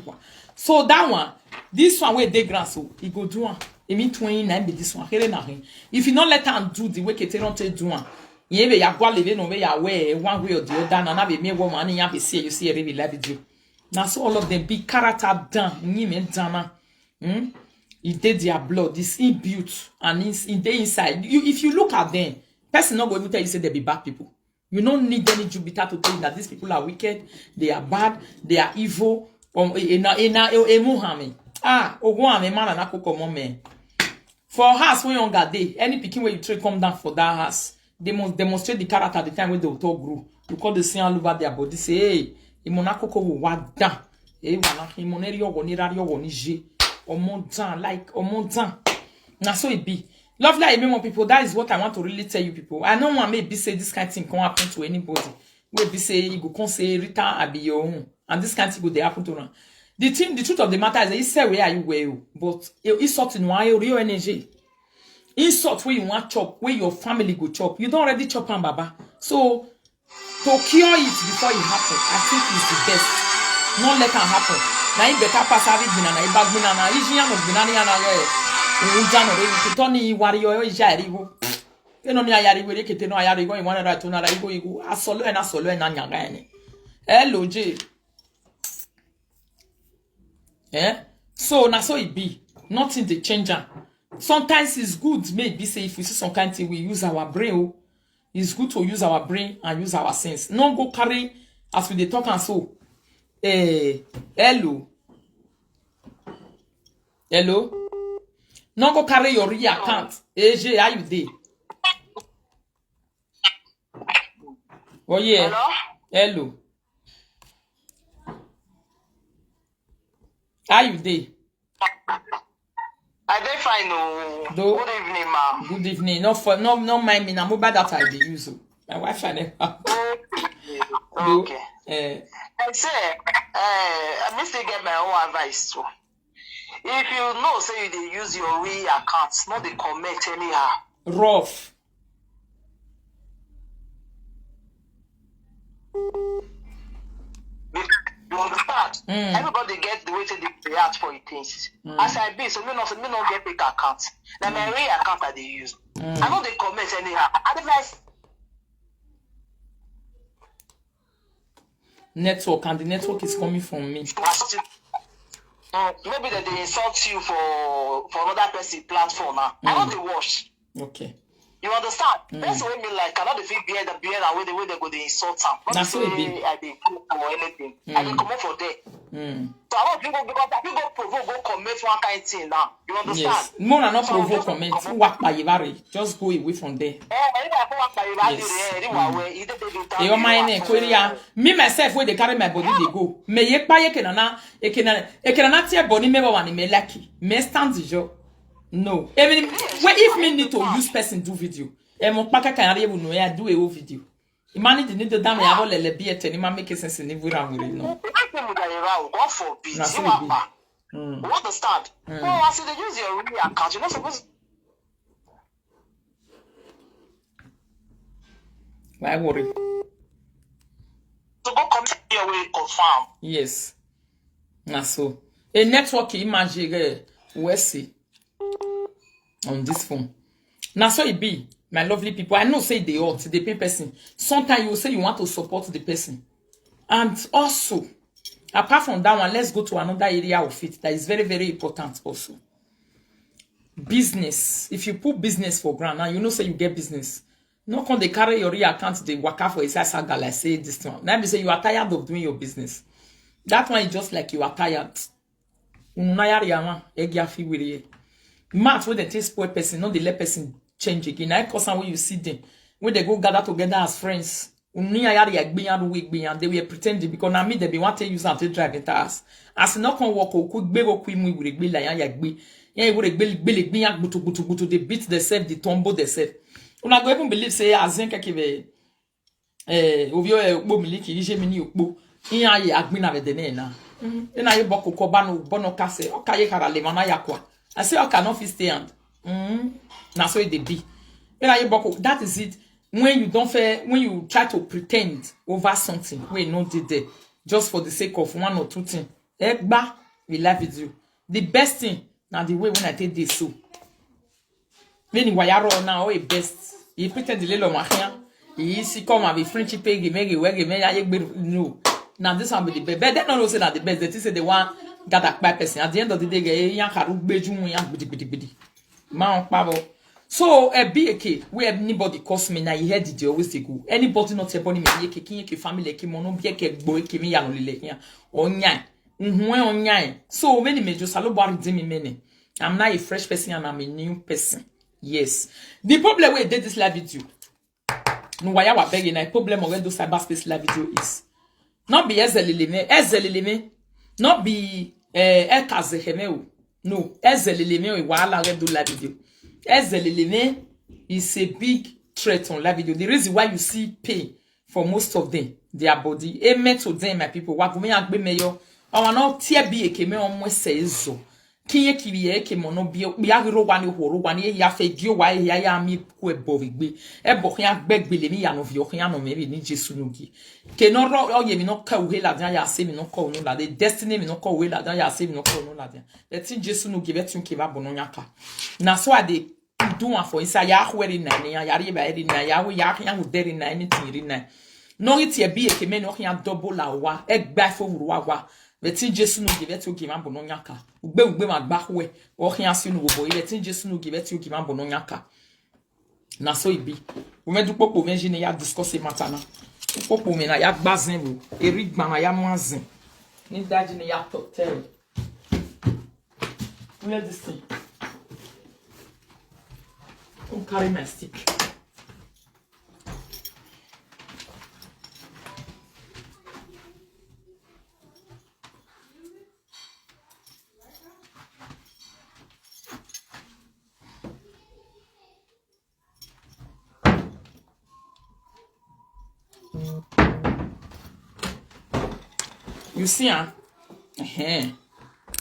So that one, this one where they grass so he go do one. It mean 29 be this one. Here na him. If you not let her do the way Kate don't do one. You be ya gwa live no way away one way or the other and be me woman and you see you see a really love you. Now so all of them be character done. Ni me dana. It did their blood, this inbuilt and it's in the inside. If you look at them, person not going to tell you say they be bad people. You don't need any Jupiter to tell you that these people are wicked, they are bad, they are evil. For us, when you got day, any picking where you trade come down for that house, they must demonstrate the character at the time when they will talk grow. You call the same all over their body, say, hey, Monaco will what down. Hey, Monerio, Nirario, Nije, or Montan, like, or Montan. Now, so it be. Love like people, that is what I want to really tell you people. I don't want maybe say this kind of thing can happen to anybody. Maybe say you go say Rita I be your own. And this kind of thing go happen to her. The truth of the matter is that you say where are you where but it's something why real energy. Insult where you want chop, where your family go chop. You don't already chop and baba. So to cure it before it happen, I think is the best. Not let it happen. Now you better pass have it banana, you bag banana, you banana. Tony warrior jarigo. You know, I will get no I go in one or two go a solo and anyagani. Hello, J. Eh? So now so it be. Nothing the changer. Sometimes it's good, maybe say if we see some kind of thing, we use our brain. It's good to use our brain and use our sense. No go carry as we they talk and so. Hello. Hello. No go carry your real account. AJ, how you dey? Oh yeah. Hello. How you dey? I dey fine oh. Good evening, ma'am. Good evening. No mind me. Na mobile data I dey use. My Wi-Fi never. Okay. I say, I may still get my own advice too. If you know, say you dey use your real accounts, not the comment anyhow. Rough. You understand? Everybody get the way to react for things. As I be, so me not get big accounts. Now my real account I dey use. I know they comment anyhow. Advice. Network and the network is coming from me. Maybe that they insult you for another person platform now. I know they wash. Okay. You understand? That's what I mean. Like, I know the feel behind the way they go they insult them. That's what it be. I dey go or anything. I dey come up for there. So I want people because if you go provoke, go comment one kind of thing now. You understand? Yes. More than not provoke comment. Walk by Ivari. Just go away from there. Your mind, me myself where they carry my body they go. Me ye pa ye kenana tia body me one me lucky. Me stand the job. No. Even if me need to use person do video. E mo paka kan are no ya do a video. Imani the need to damn ya le be et ni ma make sense ni vura muri no. God forbid. You understand? No, as they use your real account, you're not supposed. Why worry? To go comment your way confirm. Yes. Na so. A network imagine we see on this phone. Na so it be, my lovely people. I know say they ought they pay person. Sometimes you say you want to support the person. And also, apart from that one, let's go to another area of it that is very, very important also. Business. If you put business for ground, now you know say you get business. No come they carry your real account, they work out for a saga like say this one. Now be say you are tired of doing your business. That one is just like you are tired. Math when they take spoil person, no they let person change again. I cause when you see them when they go gather together as friends. They were pretending because now me they be want to use and to drive in cars. As not can walk or could be with be like yagbe. Yeah, you would be they beat themselves, they tumble themselves. Una go even believe say azenka kive ovio bo miliki ije mini okpo iya ye agbin ave de na na ye bokoko ba no bono kase okaye kara le mana yakwa I say I cannot fit stand na so it dey be That is it. When you don't fair, when you try to pretend over something, when you not did there, just for the sake of one or two things. We live with you. The best thing, now the way when I take this so. When you wire now, oh, best. You pretend the little machine. You see, come and be friendship, no. Now this one be the best. But they don't say that the best. They say the one got a bad person. At the end of the day, you can't bidi. Man, Pablo. So be a kid where anybody calls me now, you heard it always go. Anybody not about me, you family, mono be a boy, me young lily or nyai. So many major salobari demi many. I'm not a fresh person and I'm a new person. Yes. The problem where did this live video. No, why I was begging a problem where those cyberspace live video is. Not be ezelime, not be ekazehemeo. No, ezelime, Wahala do live video. Ezelime is a big threat on live video. The reason why you see pain for most of them, their body. Amen to them, my people. What we are going to I want to tear be a keme on my says so. Kinye kibiye ke mono bi agro wani horo wani ya fe dio wa ya mi ku ebo vigbe ebo kan agbegbe le mi ya no vi o kan no me bi ni Jesu nugi ke no ro oye mi no ka uhe la dan ya se mi no ka onu la the destiny mi no ka uhe la dan ya se mi no ka onu la dan the tin Jesu nugi be tun ke ba bono nyaka na so ade do one for inside ya hweri na ne ya ri ba ri na ya wo ya kan wo deri na anything ri na no iti e bi e ke me no kan double la wa egba fo wuru wa Betin Jesu no give it to give am bono nyaka. Ugbe magba we. O hian si no bo. Betin Jesu no give it to give am bono nyaka. Na so ibi. We me du popo me jine ya discuss matter na. Popo me na ya gbazin wo. Eri gba na ya manzin. Ni daji ne ya top tell. Where this thing? Don't carry my stick. You see,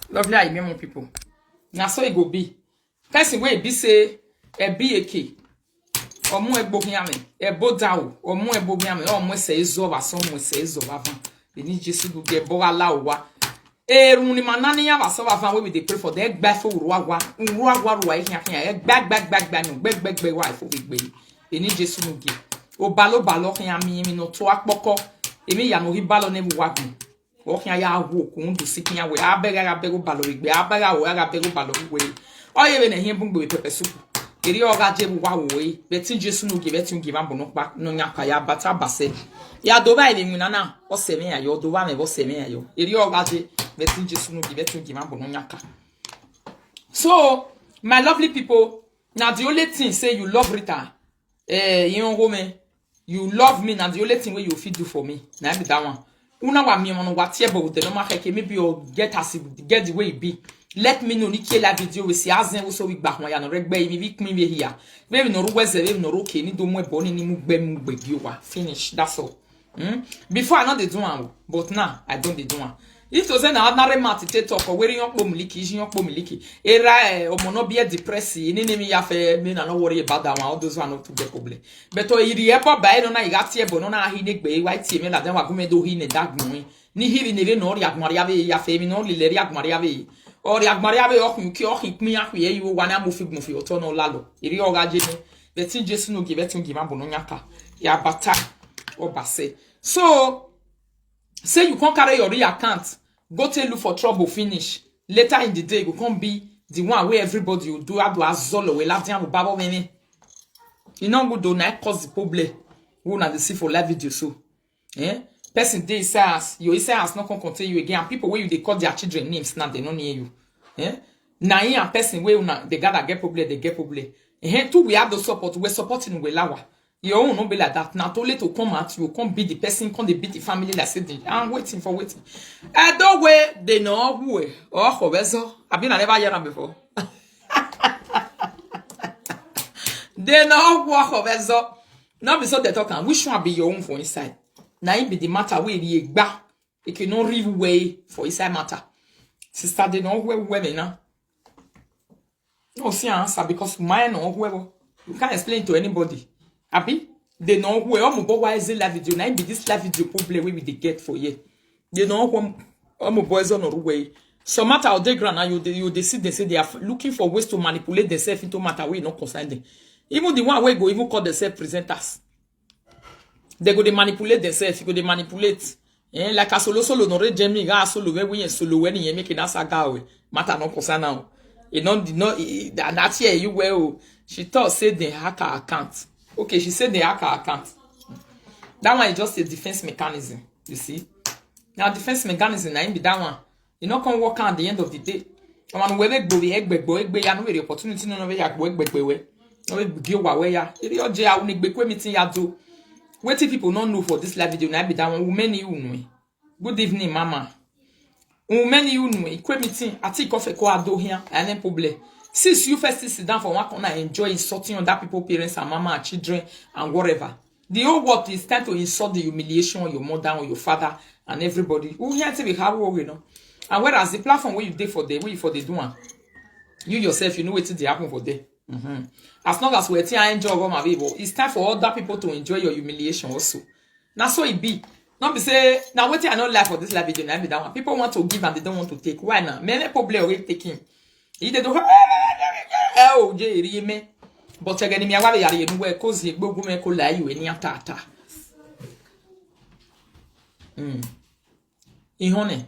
lovely, I mean, people. Now, so it go be. Person way be say a be a key. Or more bogiame, a bodao, or more bogiame, or more says over, some says over. They need just to get boala. Runi manani ya so over with the pray for the baffle wawa, wife, back, wife, big. They need just to give. O balo yami, no toak boko, emi ya no hibalo name wagon. Walking ya walk on to seeking away. I beg balo, I beg balo way. Or even a him with pepper soup. Irioga jebu way, betting just no give it to give ambo back no yakaya, but abase. Ya dovai munana, or semea, yo do one was semea yo. Irioga je, betting just no give it to give ambo yaka. So, my lovely people, now the only thing say you love Rita, young woman, you love me, now the only thing where you feel do for me. Now be that one. Una wa mi mono whatever with the normal heke maybe you get the way it be. Let me know ni la video we see azen we so we back ya no regbe mi week me here. Maybe no ruweze maybe no okay ni do mo ebo ni mu gbe wa finish that's all. Before I know the do one but now I don't dey do one. If to say na ordinary matter to talk or wearing your miliki is your miliki. Era omono be depressed ni me ya fe me na no worry about that one all those one not to get problem. But to iri epo ba no na igati ebo no na hi ne gbe wa tie me la den wa go me do hi ne dag mu. Ni hiri ne no ri agmaria be ya fe mi no li leri agmaria be. Or agmaria be o kun ki o hin pin ahwe yi wo wana mo fi oto no lalo. Iri oga je ni. Betin Jesu no give it give am bono nyaka. Ya bata o base. So say you can't carry your real account. Go tell you for trouble, finish. Later in the day, you can't be the one where everybody will do azolo, we love them with babo meme. You know, go do not cause the problem. Who not the see for live video so. Person day says, your says not gonna contain you again. And people where you they call their children names now, they don't near you. Now here person where they gotta get problem, they get problem. Too we have the support, we're supporting we lawa. You won't not be like that. Now, too late to come at you, come beat the person, come they beat the family like said, I'm waiting. I don't way they know who or whoever. I've been never heard them before. They know who whoever. Now, be so they talking. Which one be your own for inside? Now, it be the matter where you back. It can not real way for inside matter. Sister, they know where women now. No, see answer because mine or whoever. You can't explain to anybody. Happy? They know where I'm boy is live video. Now be this live video problem we they get for you. They know when I'm boys on the way. So matter how they grant now you see they say they are looking for ways to manipulate themselves into matter we not concerned them. Even the one way go even call themselves presenters. They go they manipulate themselves. You go they manipulate. Like a solo no re Jamie ga solo we solo when you make that saga we matter no concern now. You know that year you well. She thought said the hacker account. Okay, she said the hacker account. That one is just a defense mechanism. You see? Now defense mechanism na be that one. You not can work at the end of the day. Man we make boy egbe ya no the opportunity no we ya egbe we. No we give wa we ya. Iri oje ya uni gbe meeting ya do. Wetin people not know for this live video na be that one. Women you know. Good evening, mama. Women you know. Kwe meeting ati kofe ko ado here any problem. Since you first sit down for one corner enjoy insulting other people, parents and mama and children and whatever. The whole world is time to insult the humiliation on your mother or your father and everybody. Who here to be hard work, you know. And whereas the platform where you did for the where you for the doing, you yourself you know what they happen for there. As long as we're enjoy my people, it's time for other people to enjoy your humiliation also. Now so it be. Not be say now what I not like for this live video. Now be that one. People want to give and they don't want to take. Why now? Many people already taking. They do oh je me but again me awa yare nu we cause ye gbogu me ko la yi we ni atata ihone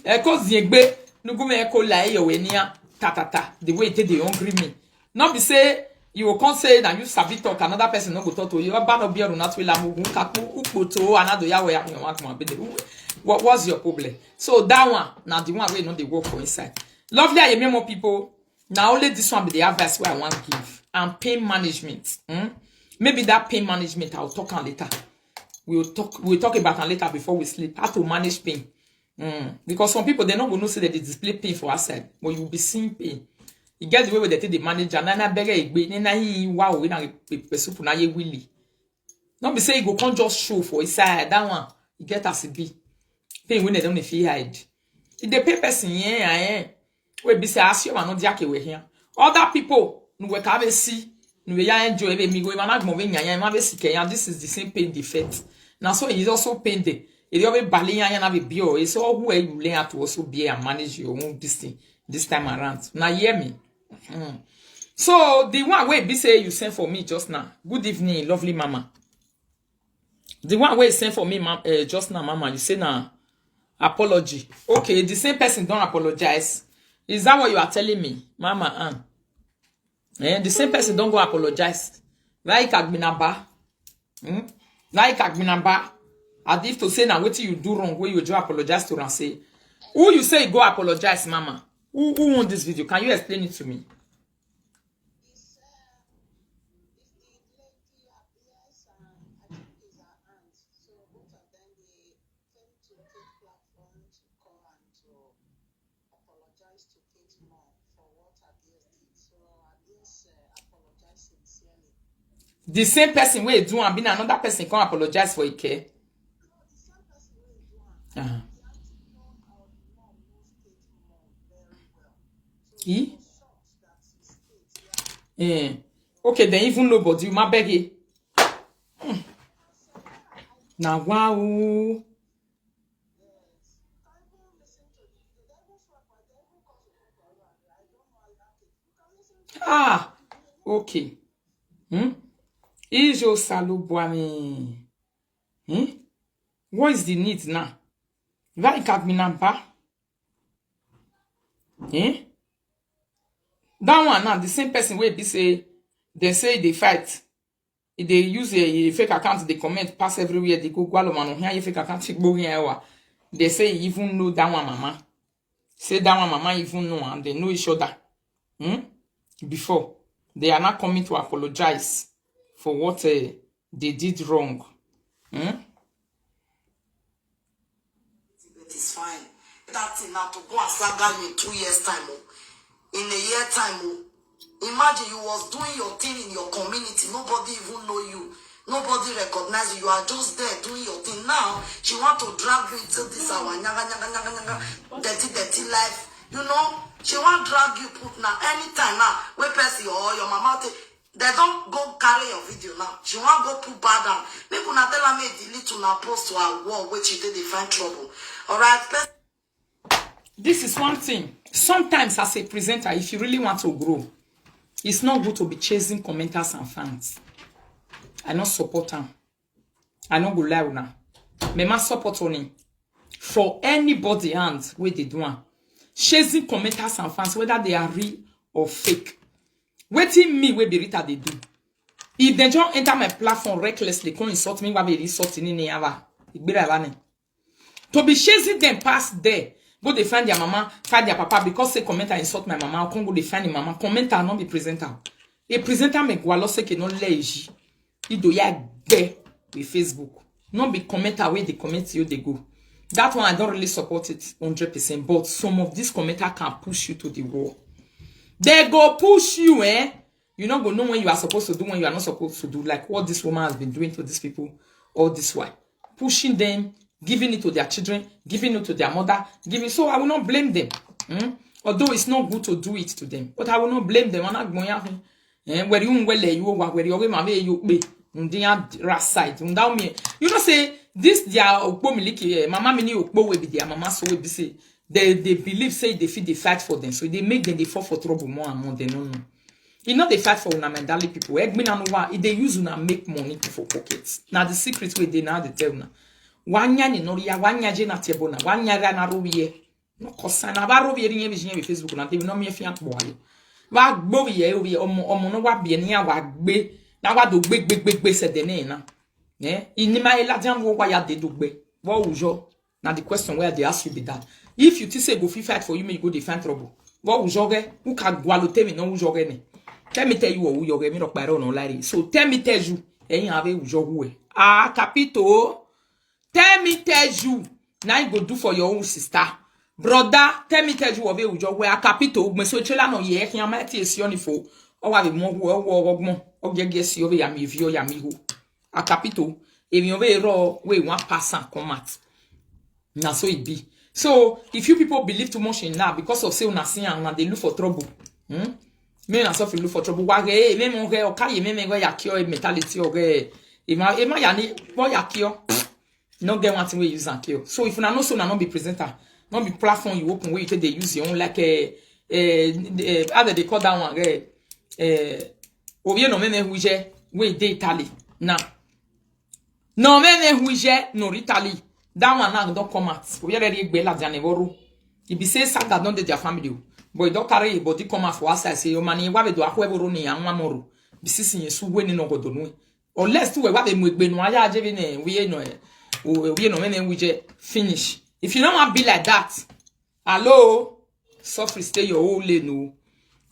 e cause ye gbe nu gu me ko la yi we ni atata the way they hungry me not be say you will come say that you sabi talk another person no go talk to you ba no be na to la mu kapu ukpoto anado ya we ya want ma be what was your problem? So that one, now the one we know they work for inside. Lovely, I hear more people. Now only this one be the advice where I want to give. And pain management. Maybe that pain management I'll talk on later. We'll talk about it later before we sleep. How to manage pain. Because some people they not gonna say that they display pain for outside, but you will be seeing pain. You get the way where they take the manager. Nana beg egbe. Nana he wow we na pesupu na ye willy. Not be say you go can't just show for inside that one. You get as it be. Pain when they don't feel hide. If they pay person we be say ask you no diake we here. Other people no we can see no we enjoy me go man agmo we nya ma be sike yan this is the same pain defect. Now so it is also pain day. It you be bali yan na be bio. It's all who you learn to also be and manage your own this time around. Now hear me. So the one way be say you sent for me just now. Good evening, lovely mama. The one way sent for me just now, mama. You say now. Apology. Okay, the same person don't apologize. Is that what you are telling me, Mama Ann? The same person don't go apologize. Like Agbinaba. Like Agbinaba. As if to say now what you do wrong, where you do apologize to and say, who you say go apologize, Mama? Who won this video? Can you explain it to me? The same person where do and be another person can apologize for it. Okay, then even nobody, my beg. Now wow. Okay. Ijo salubwami. What is the need now? Vai kadminampa? That one now, the same person where be say they fight. If they use a fake account, they comment, pass everywhere, they go man here, fake account, go here. They say even know that one mama. Say that one mama even know and they know each other. Before. They are not coming to apologize for what they did wrong. It is fine. That thing now to go and saga you in 2 years' time. In a year time. Imagine you was doing your thing in your community. Nobody even know you. Nobody recognize you. You are just there doing your thing. Now, she want to drag you into this dirty life. You know, She want drag you put now anytime now. Where person or your mama they don't go carry your video now. She want go put bad down. Make una tell her me delete una post to her wall which you did they find trouble. All right. This is one thing. Sometimes as a presenter, if you really want to grow, it's not good to be chasing commenters and fans. I not support them. I not go lie now. Me ma support on for anybody hands where they do one. Chasing commenters and fans, whether they are real or fake. Waiting me where Berita they do. If they don't enter my platform recklessly, come insult me, what be insulting in the to be chasing them past there. Go they find their mama, find their papa because say commenter insult my mama. Come go they find the mama. Commenter not be presenter. A presenter make walo se ke non leji. Ido ya ge with Facebook. Not be commenter where they comment you they go. That one I don't really support it 100%. But some of these commenter can push you to the wall. They go push you, eh? You not go know when you are supposed to do, when you are not supposed to do. Like what this woman has been doing to these people all this while. Pushing them, giving it to their children, giving it to their mother, giving. So I will not blame them. Although it's not good to do it to them, but I will not blame them. I'm not going out. Where you where you be side. You know say this their okpomiliki mama mini okpo we be their mama so we be say they believe say they feel they fight for them, so they make them they fall for trouble more and more. They don't know. You know they fight for una mentally people. They use una make money for pockets. Now the secret way they now they tell now. Wanya ni noria wanya je na tebona wanya ga na robiye no kosa na ba robiye ni yebije be Facebook na te no me fian boye wa gbo ye obi omo no wa bie ni wa gbe na wa do gbe se de na ini ma ela jan wo wa ya de do gbe wo ujo na the question where they ask you be that if you say go fight for you me you go dey find trouble wo ujo ge who can gwalo tell me no ujo ge ni tell me tell you wo ujo ge mi ro pare no lie so tell me tell you eyin have ujo hu capito. Tell me, tell you. Now you go do for your own sister. Brother, tell me, tell you of a job where a capital, me so chela no ye, can might is yonifo, or have more more, or guess you over Yamivio Yamihu. A capital, if you very raw, way one person commat. Now so it be. So, if you people believe too much in now because of say Unasian and they look for trouble, me and self look for trouble. Why, me monge, or carry me go yakio mentality or gay. Ima yani, boy yakio. No get one thing we use and kill. So if you know so not be presenter, not be platform you open where you take they use your own like how they call that one ovie no meme huije we dey Italy now. No meme huije no Italy. That one now don't come out. We already gbe la janevoro. If be say sad that don't dey their family. But don't carry body come out for outside say your money wa be do akweboro ni anwa moro. Be sisi yesu we ni no godo no. Unless tu we wa be mu egbe no aya aje be ne we no we no men we just finish. If you don't want to be like that, hello, suffer stay your whole lane. No,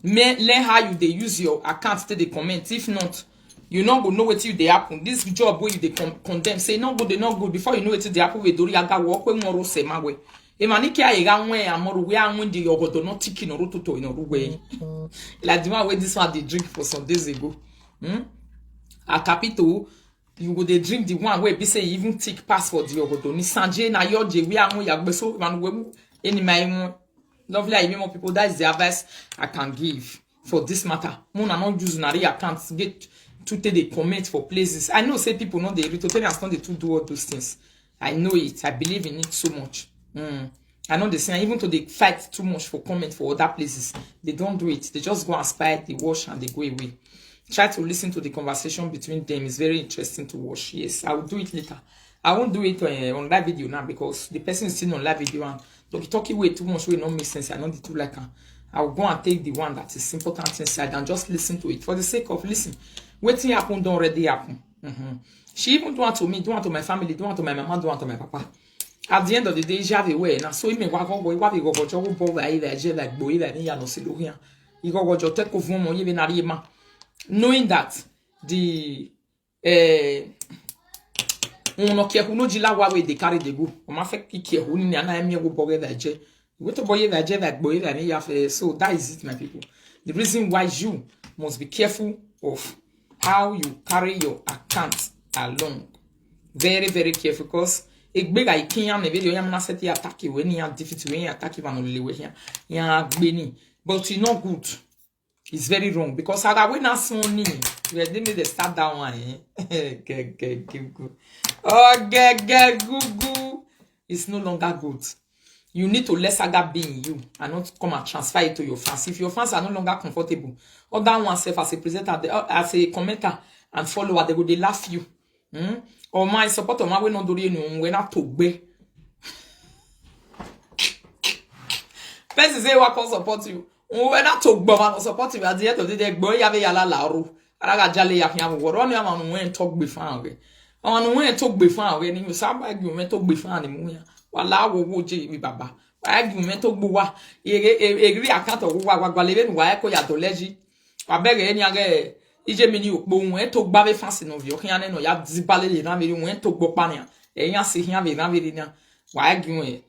learn how you they use your account to the comment. If not, you not go know what you they happen. This job where you they condemn say no good, they not good. Before you know it they happen we do yaga walk we more say my way. E maniki a yega we amoro we an when the yogo not tiki no roto in a way. Like the one where this one they drink for some days ago. A capital. You go they drink the one where be say even take passport the ogodo ni sanje na yoje we an ya gbeso man we any my lovely I more people. That is the advice I can give for this matter. Mona not use na account get to take the comment for places. I know say people know they totally understand they to do all those things. I know it. I believe in it so much. I know they say even though they fight too much for comment for other places, they don't do it. They just go and spy, they wash and they go away. Try to listen to the conversation between them. It's very interesting to watch. Yes, I will do it later. I won't do it on live video now because the person is still on live video and talking way too much will not make sense. I know the two like I will go and take the one that is important inside and just listen to it for the sake of listen. Waiting happen don't already happen. She even do want to me, do want to my family, do want to my mama, do want to my papa. At the end of the day, she have a way. Now so me wa go job boy either je like boy either ya no se lo here. You go job take over mo even na rima. Knowing that the on no care who no jila wa we they carry the go. O ma fe ki who ni na emi go boy that je. We to boy that je like boy that ya fe. So that is it, my people. The reason why you must be careful of how you carry your account along. Very, very careful because Egbe ga ikinya me video yam na set ya attack we ni ya defeat we attack van ole we here. Ya gbeni. But it's not good. It's very wrong because I when I saw ni we didn't make the start that one. Oh, Gugu. It's no longer good. You need to let Saga be in you and not come and transfer it to your fans. If your fans are no longer comfortable, other one self as a presenter, as a commenter and follower, they will laugh you. Or my support of my way not doing when not to be. Person say what can support you. When not to be man support you at the end of the day, boy have yala laru. Araga jale ya kiamu. Run ya man when talk before we. On when talk before we you sabag you when talk before the moon. Wala wo je mi baba. Argument to gbo egri account of wa gwalebe wa ko ya to leji. Wa bege eni age ije mi ni opo won to gba be fancy no vi o kian no ya dibale le na veri won to gbo pa ni. Eyan se hian ve na veri na. Wa argue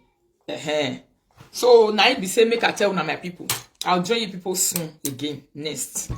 So now it be say make I tell na my people. I'll join you people soon again next.